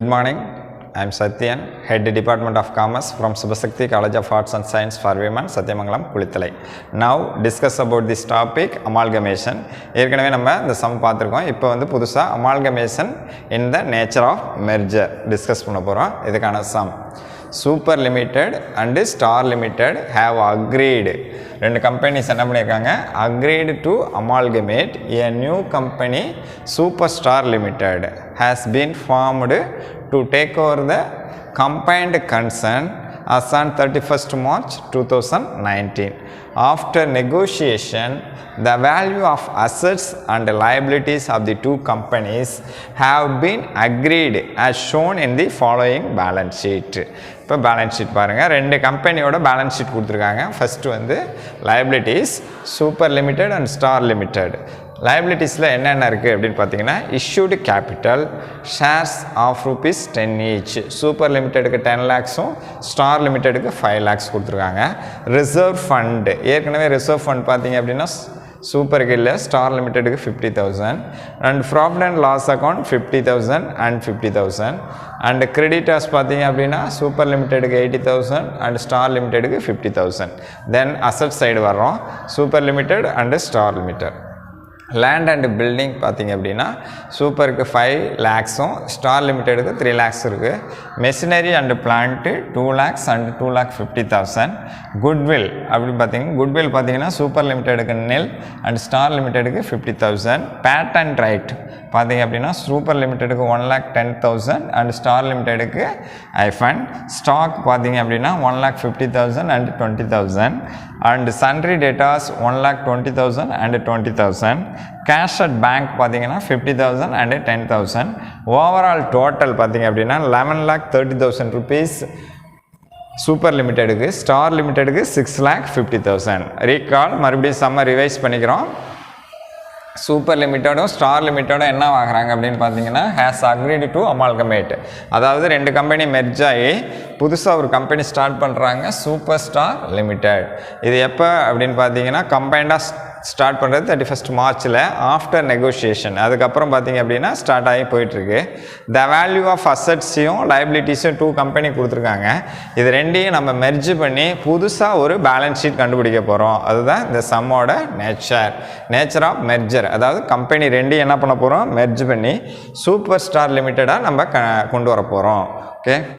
Good morning. I am Satyan, Head Department of Commerce from Subhasakti College of Arts and Science for Women, Satyamangalam, Kulithalai. Now discuss about this topic amalgamation. ஏற்கனவே நம்ம இந்த some பார்த்திருக்கோம். இப்போ வந்து புதுசா amalgamation in the nature of merger discuss பண்ண போறோம். இதுக்கான சம் Super Limited and Star Limited have agreed. ரெண்டு கம்பெனிஸ் என்ன பண்ணிருக்காங்க? Agreed to amalgamate a new company Superstar Limited has been formed to take over the combined concern as on 31st March 2019. After negotiation, the value of assets and liabilities of the two companies have been agreed as shown in the following balance sheet. இப்போ balance sheet பாருங்கள், ரெண்டு கம்பெனியோட balance sheet கொடுத்துருக்காங்க. First வந்து liabilities Super Limited and Star Limited. liabilitiesல என்னென்ன இருக்குது அப்படின்னு பார்த்தீங்கன்னா, issued capital shares of ₹10 each. Super லிமிடெடுக்கு 10 lakhsம் ஸ்டார் லிமிடெடுக்கு 5 lakhs கொடுத்துருக்காங்க. ரிசர்வ் ஃபண்ட், ஏற்கனவே ரிசர்வ் ஃபண்ட் பார்த்தீங்க அப்படின்னா சூப்பருக்கு இல்லை, ஸ்டார் லிமிடெடுக்கு 50,000 and profit and loss account 50,000 and 50,000 and creditors பார்த்தீங்க அப்படின்னா சூப்பர் லிமிடெடுக்கு 80,000 அண்ட் ஸ்டார் லிமிடெடுக்கு 50,000. தென் அசட் சைடு வர்றோம், Super Limited and Star Limited. Land and building பார்த்தீங்க அப்படின்னா சூப்பருக்கு 5 lakhsம் ஸ்டார் லிமிடெடுக்கு 3 lakhs இருக்குது. Machinery and plant 2 lakhs and 2,50,000. Goodwill அப்படின்னு பார்த்தீங்கன்னா குட்வில் பார்த்தீங்கன்னா சூப்பர் லிமிடெடுக்கு nil அண்ட் ஸ்டார் லிமிடெடுக்கு 50,000. பேட்டன்ட் ரைட் பார்த்தீங்க அப்படின்னா சூப்பர் லிமிடெடுக்கு 1,10,000 அண்ட் ஸ்டார் லிமிடெடுக்கு ஐஃபன். ஸ்டாக் பார்த்தீங்க அப்படின்னா 1,50,000 and 20,000 and sundry debtors 1,20,000 and 20,000. Cash at bank பார்த்தீங்கன்னா 50,000 அண்ட் 10,000. ஓவரால் டோட்டல் பார்த்தீங்க அப்படின்னா 11,30,000 rupees சூப்பர் லிமிடெடுக்கு, ஸ்டார் லிமிடெடுக்கு 6,50,000. ரீகால் மறுபடியும் சம்ம ரிவைஸ் பண்ணிக்கிறோம். சூப்பர் லிமிட்டடும் ஸ்டார் லிமிட்டடும் என்ன வாங்குறாங்க அப்படின்னு பார்த்தீங்கன்னா, ஹேஸ் அக்ரீடு டு அமால்கமேட். அதாவது ரெண்டு கம்பெனி மெர்ஜ் ஆகி புதுசாக ஒரு கம்பெனி ஸ்டார்ட் பண்ணுறாங்க, சூப்பர் ஸ்டார் லிமிடெட். இது எப்போ அப்படின்னு பார்த்தீங்கன்னா கம்பைண்டாக ஸ்டார்ட் பண்ணுறது 31st மார்ச்சில் ஆஃப்டர் நெகோஷியேஷன். அதுக்கப்புறம் பார்த்தீங்க அப்படின்னா ஸ்டார்ட் ஆகி போயிட்டுருக்கு. த வேல்யூ ஆஃப் அசட்ஸையும் லைபிலிட்டிஸையும் 2 கம்பெனி கொடுத்துருக்காங்க. இது ரெண்டையும் நம்ம மெர்ஜ் பண்ணி புதுசாக ஒரு பேலன்ஸ் ஷீட் கண்டுபிடிக்க போகிறோம். அதுதான் இந்த சம்மோட நேச்சர் ஆஃப் மெர்ஜர். அதாவது கம்பெனி ரெண்டையும் என்ன பண்ண போகிறோம், மெர்ஜ் பண்ணி சூப்பர் ஸ்டார் லிமிட்டடாக நம்ம கொண்டு வர போகிறோம். ஓகே.